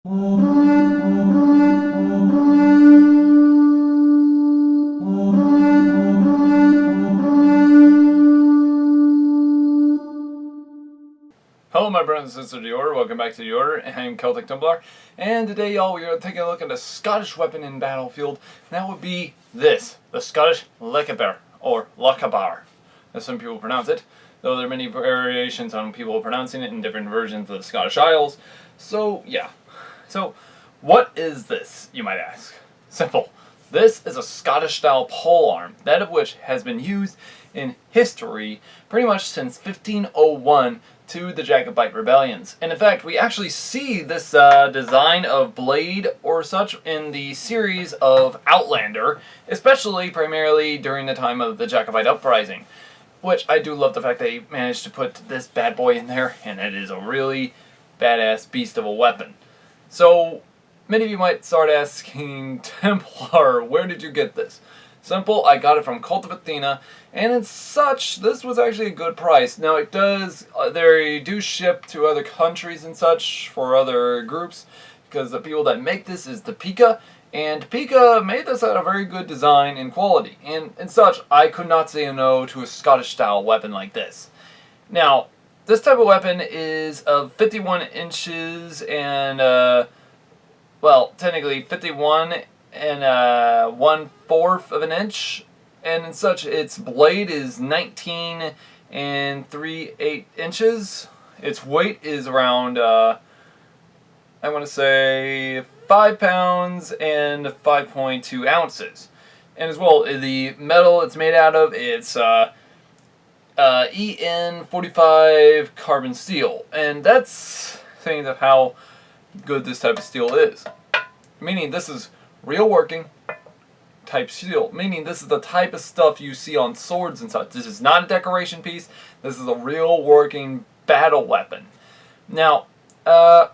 Hello my brothers and sisters of the Order, welcome back to the Order. I'm Celtic Templar, and today y'all we are taking a look at a Scottish weapon in battlefield. That would be this, the Scottish Lochaber, or Lochaber, as some people pronounce it, though there are many variations on people pronouncing it in different versions of the Scottish Isles. So yeah, so what is this, you might ask? Simple. This is a Scottish style polearm, that of which has been used in history pretty much since 1501 to the Jacobite rebellions. And in fact, we actually see this design of blade or such in the series of Outlander, especially primarily during the time of the Jacobite uprising, which I do love the fact they managed to put this bad boy in there, and it is a really badass beast of a weapon. So many of you might start asking, Templar, where did you get this? Simple, I got it from Cult of Athena, and as such, this was actually a good price. Now it does, they do ship to other countries and such for other groups, because the people that make this is Replica, and Replica made this at a very good design and quality. And such, I could not say no to a Scottish style weapon like this. Now, this type of weapon is of 51 inches and, well, technically 51 and 1/4 of an inch, and in such its blade is 19 and 3/8 inches. Its weight is around I want to say 5 pounds and 5.2 ounces. And as well, the metal it's made out of, it's EN45 carbon steel, and that's saying of how good this type of steel is, meaning this is real working type steel, meaning this is the type of stuff you see on swords and such. This is not a decoration piece, this is a real working battle weapon. Now, I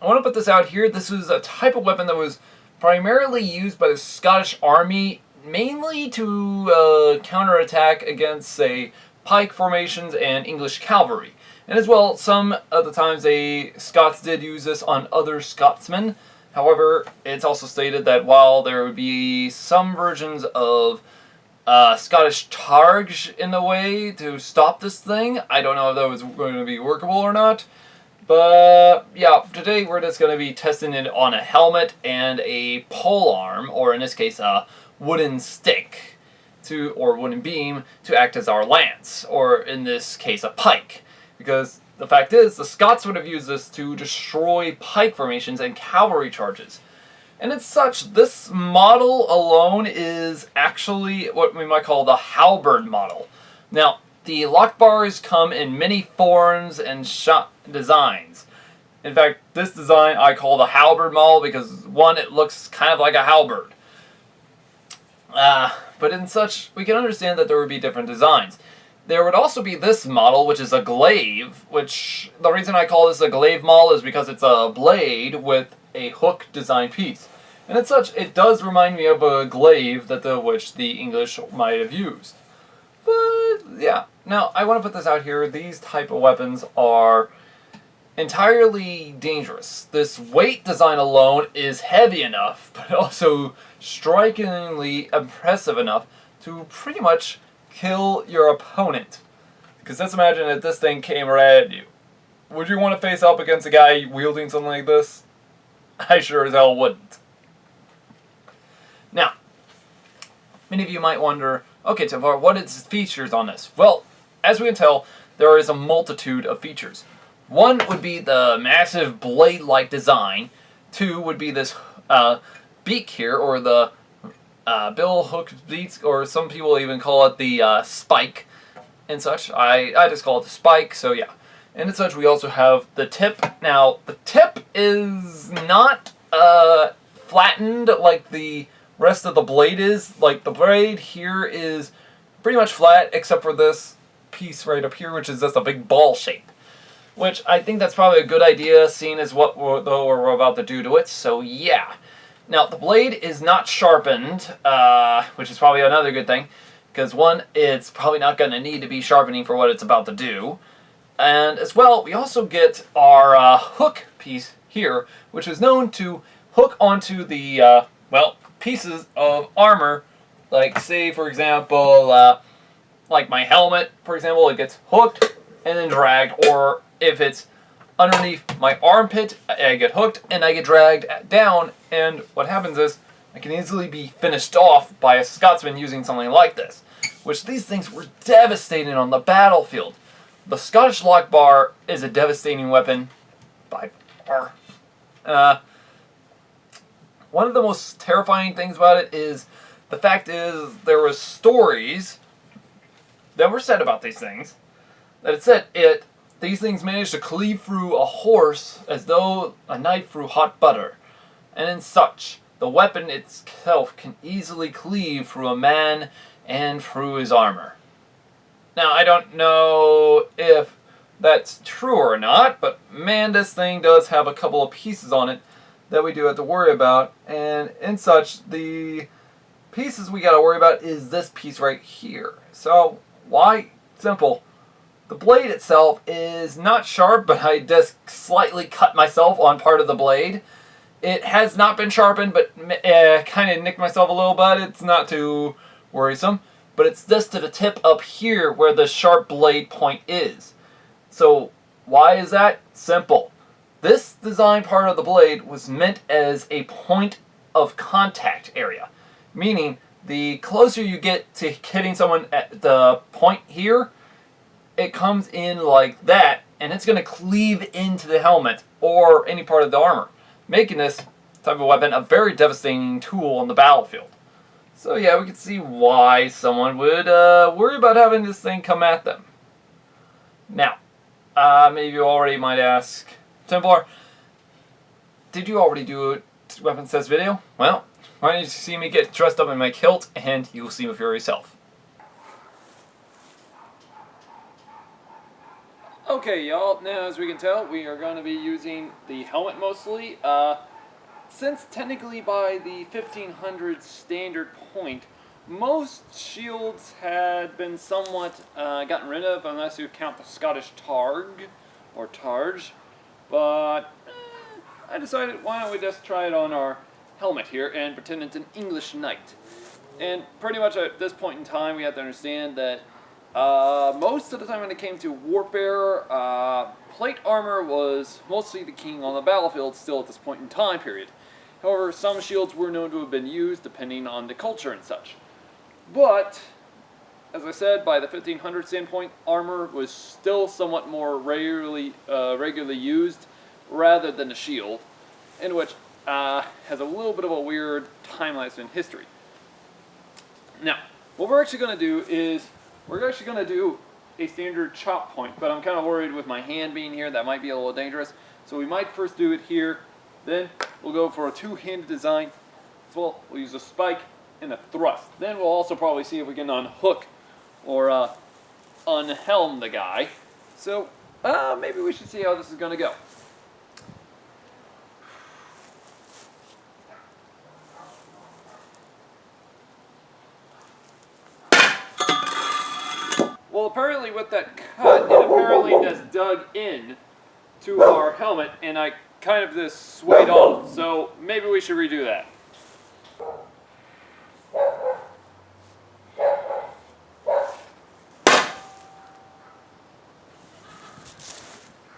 want to put this out here. This was a type of weapon that was primarily used by the Scottish Army, mainly to counterattack against, say, pike formations and English cavalry. And as well, some of the times Scots did use this on other Scotsmen. However, it's also stated that while there would be some versions of Scottish targe in the way to stop this thing, I don't know if that was going to be workable or not. But yeah, today we're just going to be testing it on a helmet and a polearm, or in this case a wooden stick, or wooden beam, to act as our lance, or in this case a pike. Because the fact is, the Scots would have used this to destroy pike formations and cavalry charges. And as such, this model alone is actually what we might call the halberd model. Now, the lock bars come in many forms and designs. In fact, this design I call the halberd model because, one, it looks kind of like a halberd. But in such, we can understand that there would be different designs. There would also be this model, which is a glaive, which the reason I call this a glaive model is because it's a blade with a hook design piece. And as such, it does remind me of a glaive which the English might have used. But yeah, now I want to put this out here. These type of weapons are entirely dangerous. This weight design alone is heavy enough, but also strikingly impressive enough to pretty much kill your opponent. Because let's imagine that this thing came right at you. Would you want to face up against a guy wielding something like this? I sure as hell wouldn't. Now, many of you might wonder, okay, Tavar, what is the features on this? Well, as we can tell, there is a multitude of features. One would be the massive blade-like design. Two would be this beak here, or the bill hook beak, or some people even call it the spike and such. I just call it the spike, so yeah. And as such, we also have the tip. Now, the tip is not flattened like the rest of the blade is. Like, the blade here is pretty much flat, except for this piece right up here, which is just a big ball shape. Which I think that's probably a good idea, seeing as what we're about to do to it, so yeah. Now, the blade is not sharpened, which is probably another good thing, because one, it's probably not going to need to be sharpening for what it's about to do. And as well, we also get our hook piece here, which is known to hook onto the, well, pieces of armor, like say for example, like my helmet, for example, it gets hooked and then dragged, or if it's underneath my armpit, I get hooked and I get dragged down, and what happens is I can easily be finished off by a Scotsman using something like this, which these things were devastating on the battlefield. The Scottish Lochaber is a devastating weapon by far. One of the most terrifying things about it is the fact is there were stories that were said about these things, that it said these things managed to cleave through a horse as though a knife through hot butter, and in such, the weapon itself can easily cleave through a man and through his armor. Now, I don't know if that's true or not, but man, this thing does have a couple of pieces on it that we do have to worry about, and in such, the pieces we gotta worry about is this piece right here. So, why? Simple. The blade itself is not sharp, but I just slightly cut myself on part of the blade. It has not been sharpened, but kind of nicked myself a little bit. It's not too worrisome, but it's just to the tip up here where the sharp blade point is. So why is that? Simple. This design part of the blade was meant as a point of contact area, meaning the closer you get to hitting someone at the point here, it comes in like that, and it's going to cleave into the helmet or any part of the armor, making this type of weapon a very devastating tool on the battlefield. So yeah, we can see why someone would worry about having this thing come at them. Now, maybe you already might ask, Templar, did you already do a weapons test video? Well, why don't you see me get dressed up in my kilt, and you'll see it for yourself. Okay, y'all, now as we can tell, we are going to be using the helmet mostly. Since technically by the 1500 standard point, most shields had been somewhat gotten rid of, unless you count the Scottish targ, or targe, but I decided why don't we just try it on our helmet here and pretend it's an English knight. And pretty much at this point in time, we have to understand that most of the time when it came to warfare, plate armor was mostly the king on the battlefield still at this point in time period. However, some shields were known to have been used depending on the culture and such. But, as I said, by the 1500 standpoint, armor was still somewhat more regularly used rather than the shield, in which has a little bit of a weird time lapse in history. Now, what we're actually going to do is we're actually going to do a standard chop point, but I'm kind of worried with my hand being here, that might be a little dangerous. So we might first do it here, then we'll go for a two-handed design. So we'll use a spike and a thrust. Then we'll also probably see if we can unhook or unhelm the guy. So maybe we should see how this is going to go. Well, apparently with that cut, it apparently just dug in to our helmet, and I kind of just swayed off. So maybe we should redo that.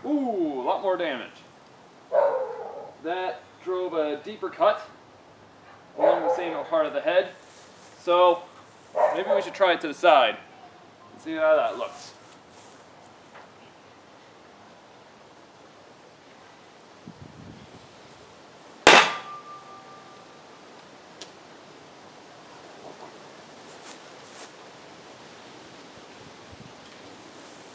Ooh, a lot more damage. That drove a deeper cut along the same part of the head. So maybe we should try it to the side. See how that looks.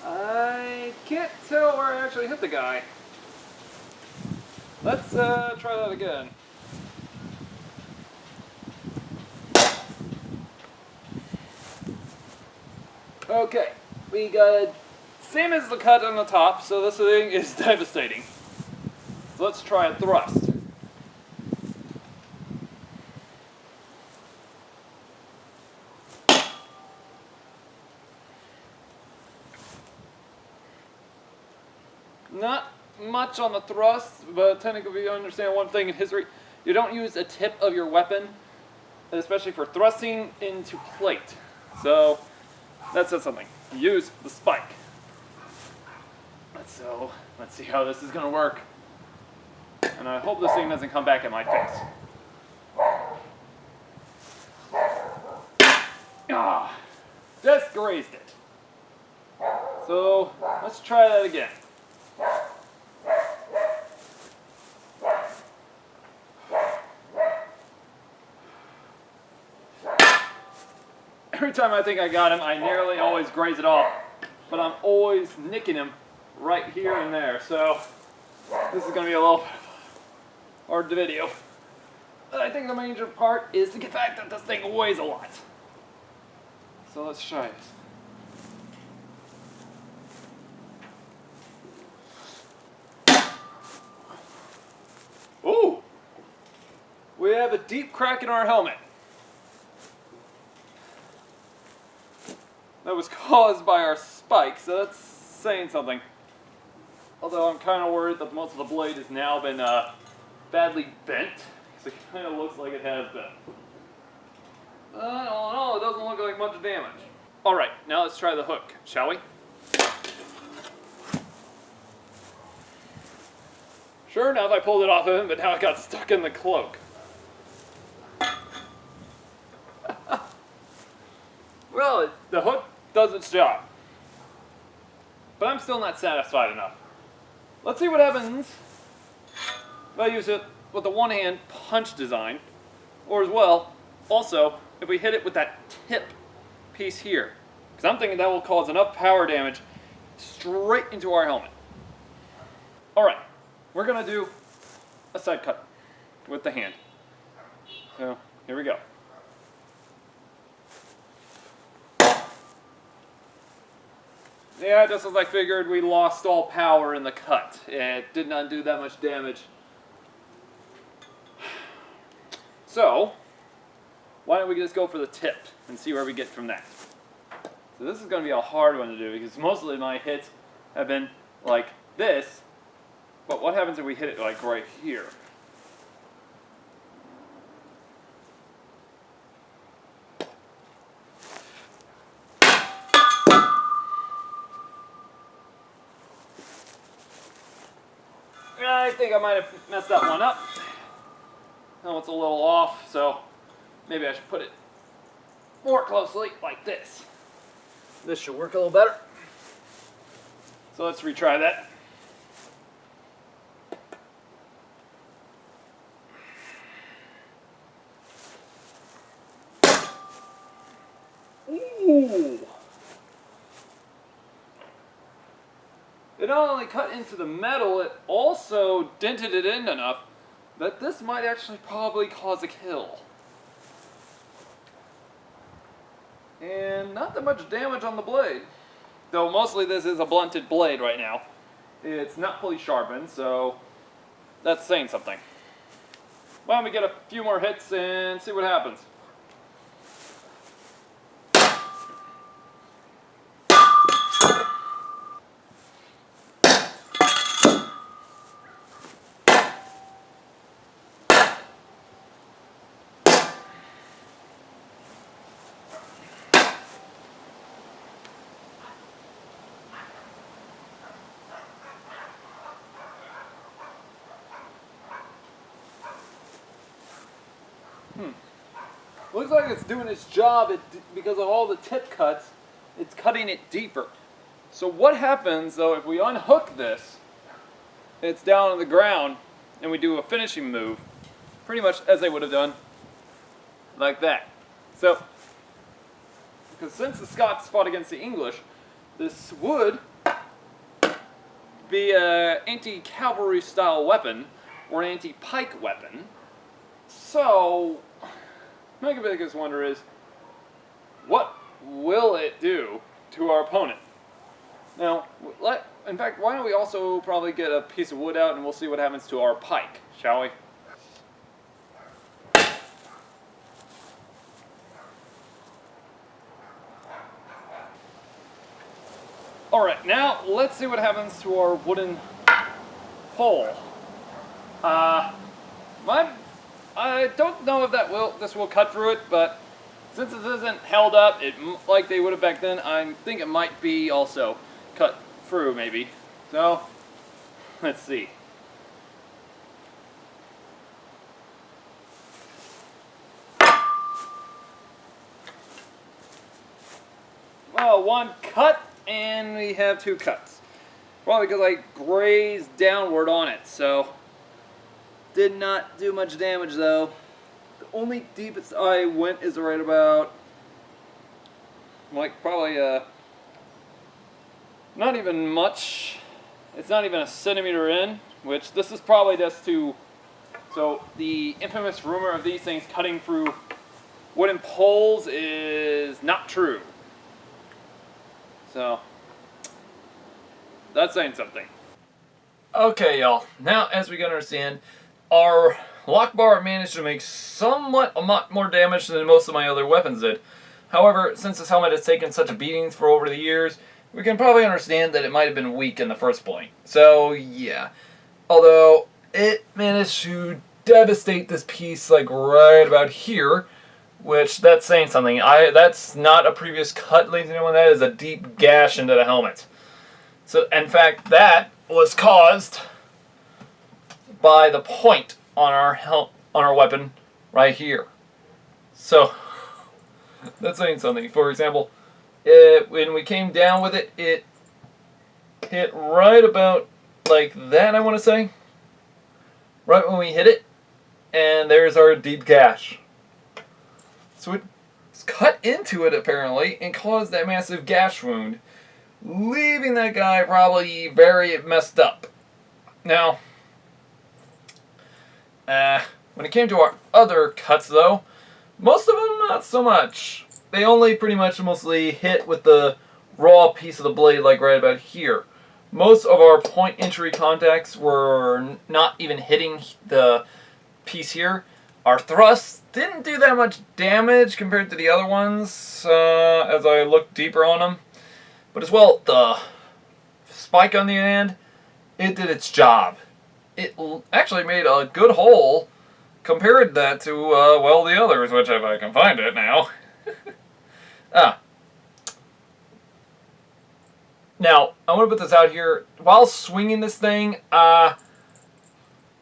I can't tell where I actually hit the guy. Let's try that again. Okay, we got same as the cut on the top, so this thing is devastating. So let's try a thrust. Not much much on the thrust, but technically you understand one thing in history. You don't use the tip of your weapon, especially for thrusting into plate. So that says something. Use the spike. So let's see how this is going to work. And I hope this thing doesn't come back at my face. Ah, just grazed it. So let's try that again. Every time I think I got him, I nearly always graze it off, but I'm always nicking him right here and there. So this is going to be a little hard to video. But I think the major part is the fact that this thing weighs a lot. So let's try it. Ooh! We have a deep crack in our helmet. That was caused by our spike, so that's saying something. Although I'm kind of worried that most of the blade has now been badly bent, because it kind of looks like it has been. All in all, it doesn't look like much damage. Alright, now let's try the hook, shall we? Sure enough, I pulled it off of him, but now it got stuck in the cloak. Well, the hook does its job. But I'm still not satisfied enough. Let's see what happens if I use it with the one-hand punch design, or as well, also, if we hit it with that tip piece here. Because I'm thinking that will cause enough power damage straight into our helmet. Alright, we're going to do a side cut with the hand. So, here we go. Yeah, just as I figured, we lost all power in the cut. It did not do that much damage. So, why don't we just go for the tip and see where we get from that. So this is going to be a hard one to do because mostly my hits have been like this, but what happens if we hit it like right here? I think I might have messed that one up. Now it's a little off, so maybe I should put it more closely like this. This should work a little better. So let's retry that. Ooh! It not only cut into the metal, it also dented it in enough that this might actually probably cause a kill. And not that much damage on the blade. Though mostly this is a blunted blade right now. It's not fully sharpened, so that's saying something. Why don't we get a few more hits and see what happens. Looks like it's doing its job because of all the tip cuts, it's cutting it deeper. So what happens though if we unhook this, it's down on the ground, and we do a finishing move, pretty much as they would have done, like that. So, because since the Scots fought against the English, this would be an anti-cavalry style weapon, or an anti-pike weapon. So, my biggest wonder is, what will it do to our opponent? Now, in fact, why don't we also probably get a piece of wood out and we'll see what happens to our pike, shall we? Alright, now let's see what happens to our wooden pole. I don't know if this will cut through it, but since this isn't held up like they would have back then, I think it might be also cut through maybe. So let's see. Well, one cut, and we have two cuts. Probably because I grazed downward on it, so did not do much damage though. The only deepest I went is right about, like probably not even much. It's not even a centimeter in, which this is probably just to, so the infamous rumor of these things cutting through wooden poles is not true. So, that's saying something. Okay, y'all. Now, as we can understand, our Lochaber managed to make somewhat a lot more damage than most of my other weapons did. However, since this helmet has taken such a beating for over the years, we can probably understand that it might have been weak in the first point. So, yeah. Although, it managed to devastate this piece, like, right about here. Which, that's saying something. That's not a previous cut, ladies and gentlemen. That is a deep gash into the helmet. So, in fact, that was caused by the point on our weapon right here. So, that's saying something. For example, when we came down with it, it hit right about like that, I want to say. Right when we hit it, and there's our deep gash. So it's cut into it, apparently, and caused that massive gash wound, leaving that guy probably very messed up. Now, when it came to our other cuts, though, most of them not so much. They only pretty much mostly hit with the raw piece of the blade, like right about here. Most of our point entry contacts were not even hitting the piece here. Our thrusts didn't do that much damage compared to the other ones as I looked deeper on them. But as well, the spike on the end, it did its job. It actually made a good hole compared that to, well, the others, which if I can find it now. Now, I want to put this out here. While swinging this thing,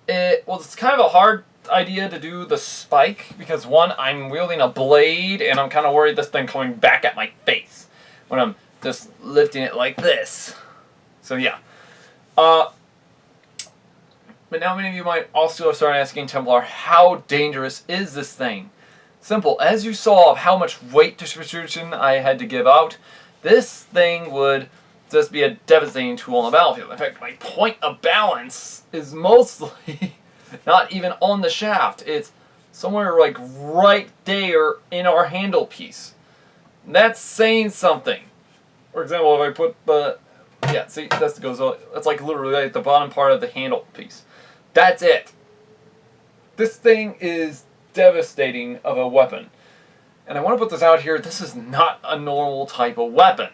it's kind of a hard idea to do the spike because one, I'm wielding a blade and I'm kind of worried this thing coming back at my face when I'm just lifting it like this. So yeah. But now many of you might also have started asking Templar, how dangerous is this thing? Simple. As you saw of how much weight distribution I had to give out, this thing would just be a devastating tool on the battlefield. In fact, my point of balance is mostly not even on the shaft. It's somewhere like right there in our handle piece. And that's saying something. For example, if I put the, yeah, see, that's like literally like the bottom part of the handle piece. That's it. This thing is devastating of a weapon. And I want to put this out here, this is not a normal type of weapon.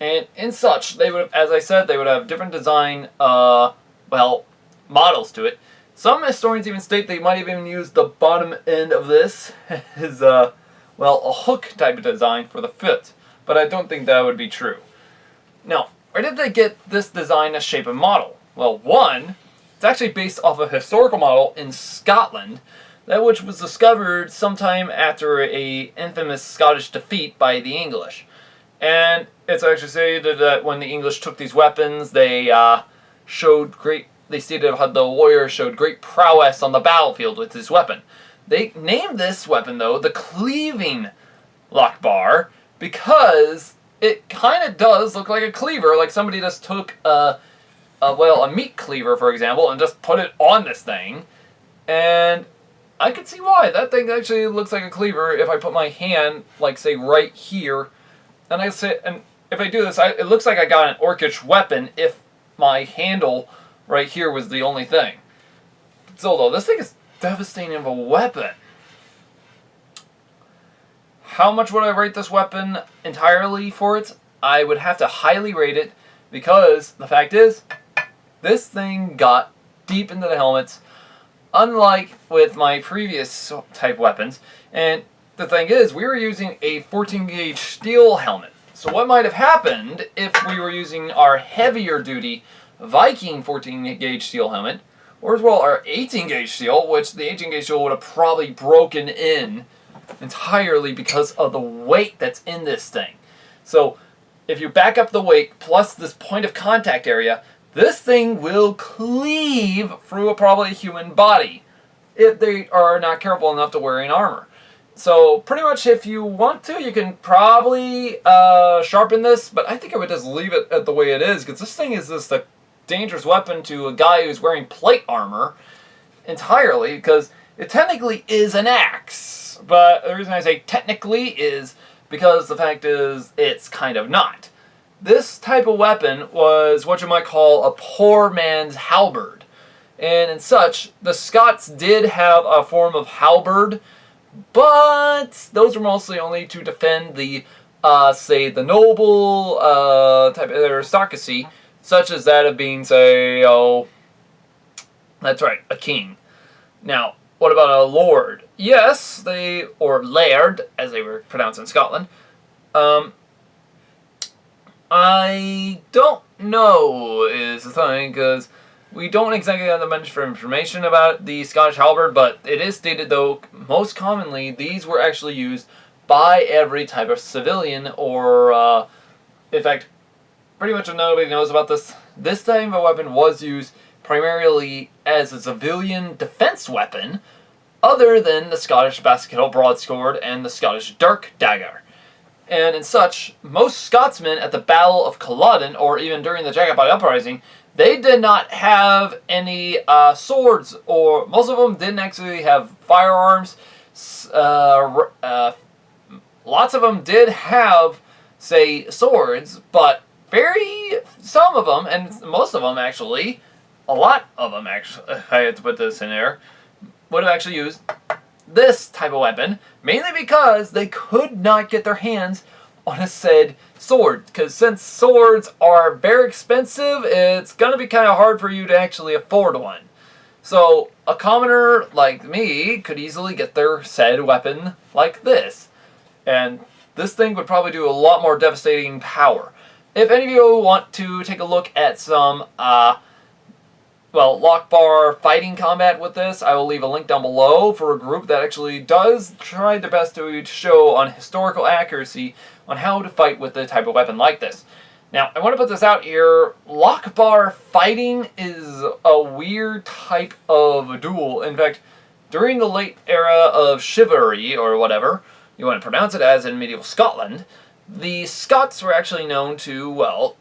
And in such, they would, as I said, they would have different design, well, models to it. Some historians even state they might even use the bottom end of this as, well, a hook type of design for the foot. But I don't think that would be true. Now, where did they get this design, as shape, and model? Well, one, it's actually based off a historical model in Scotland, that which was discovered sometime after a infamous Scottish defeat by the English. And it's actually stated that when the English took these weapons, they they stated how the warrior showed great prowess on the battlefield with his weapon. They named this weapon, though, the cleaving Lochaber, because it kind of does look like a cleaver, like somebody just took a meat cleaver, for example, and just put it on this thing. And I could see why. That thing actually looks like a cleaver if I put my hand, like, say, right here. And and if I do this, it looks like I got an orcish weapon if my handle right here was the only thing. So, though, this thing is devastating of a weapon. How much would I rate this weapon entirely for it? I would have to highly rate it because the fact is, this thing got deep into the helmets, unlike with my previous type weapons. And the thing is, we were using a 14 gauge steel helmet. So what might have happened if we were using our heavier duty Viking 14 gauge steel helmet, or as well our 18 gauge steel, which the 18 gauge steel would have probably broken in entirely because of the weight that's in this thing. So if you back up the weight plus this point of contact area, this thing will cleave through probably a human body if they are not careful enough to wearing armor. So pretty much if you want to, you can probably sharpen this, but I think I would just leave it at the way it is, because this thing is just a dangerous weapon to a guy who's wearing plate armor entirely, because it technically is an axe. But the reason I say technically is because the fact is it's kind of not. This type of weapon was what you might call a poor man's halberd. And in such, the Scots did have a form of halberd, but those were mostly only to defend the, say, the noble type of aristocracy, such as that of being, say, oh, that's right, a king. Now, what about a lord? Yes, they, or laird, as they were pronounced in Scotland. I don't know is the thing, because we don't exactly have much information about the Scottish halberd, but it is stated, though, most commonly, these were actually used by every type of civilian, or, in fact, pretty much nobody knows about this. This type of weapon was used primarily as a civilian defense weapon, other than the Scottish basket broadsword and the Scottish dirk dagger. And in such, most Scotsmen at the Battle of Culloden, or even during the Jacobite Uprising, they did not have any swords, or most of them didn't actually have firearms. Lots of them did have, say, swords, but some of them, and most of them actually, a lot of them actually, if I had to put this in there, would have actually used this type of weapon, mainly because they could not get their hands on a said sword. Because since swords are very expensive, it's going to be kind of hard for you to actually afford one. So a commoner like me could easily get their said weapon like this. And this thing would probably do a lot more devastating power. If any of you want to take a look at some Lochaber fighting combat with this, I will leave a link down below for a group that actually does try their best to show on historical accuracy on how to fight with a type of weapon like this. Now, I want to put this out here. Lochaber fighting is a weird type of duel. In fact, during the late era of chivalry, or whatever you want to pronounce it as in medieval Scotland, the Scots were actually known to, well,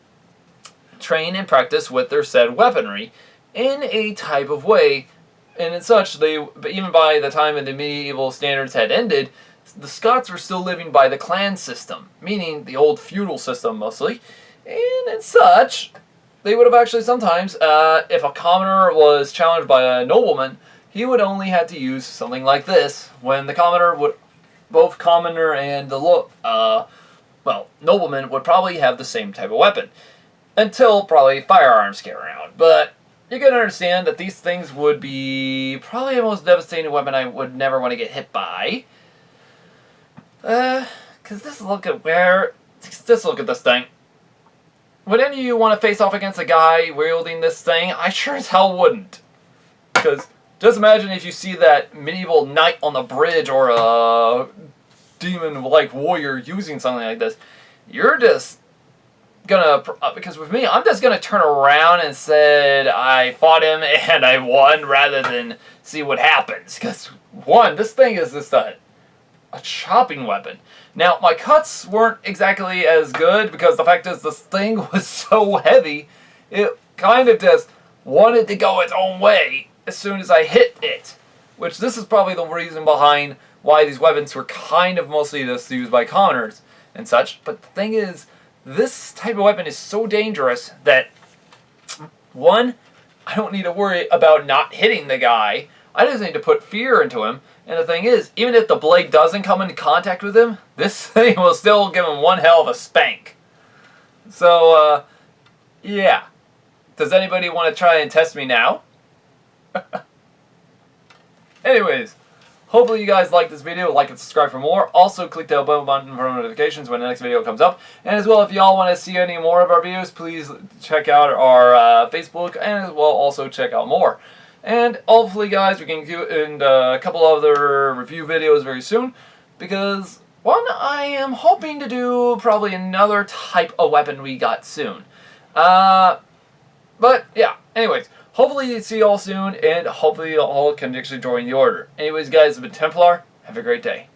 train and practice with their said weaponry in a type of way, and as such, even by the time the medieval standards had ended, the Scots were still living by the clan system, meaning the old feudal system mostly, and as such, they would have actually sometimes, if a commoner was challenged by a nobleman, he would only have to use something like this, when the commoner would, both commoner and the nobleman would probably have the same type of weapon, until probably firearms came around, but you can understand that these things would be probably the most devastating weapon I would never want to get hit by. Because just look at this thing. Would any of you want to face off against a guy wielding this thing? I sure as hell wouldn't. Because just imagine if you see that medieval knight on the bridge, or a demon-like warrior using something like this. You're just gonna, because with me, I'm just gonna turn around and said I fought him and I won, rather than see what happens. Because one, this thing is just a chopping weapon. Now, my cuts weren't exactly as good, because the fact is this thing was so heavy, it kind of just wanted to go its own way as soon as I hit it. Which this is probably the reason behind why these weapons were kind of mostly just used by commoners and such. But the thing is, this type of weapon is so dangerous that, one, I don't need to worry about not hitting the guy. I just need to put fear into him. And the thing is, even if the blade doesn't come into contact with him, this thing will still give him one hell of a spank. So, yeah. Does anybody want to try and test me now? Anyways, hopefully you guys liked this video. Like and subscribe for more. Also, click the bell button for notifications when the next video comes up. And as well, if y'all want to see any more of our videos, please check out our Facebook, and as well also check out more. And hopefully, guys, we can do in a couple other review videos very soon, because one, I am hoping to do probably another type of weapon we got soon. But yeah, anyways, hopefully see you all soon, and hopefully you all can actually join the order. Anyways, guys, it's been Templar. Have a great day.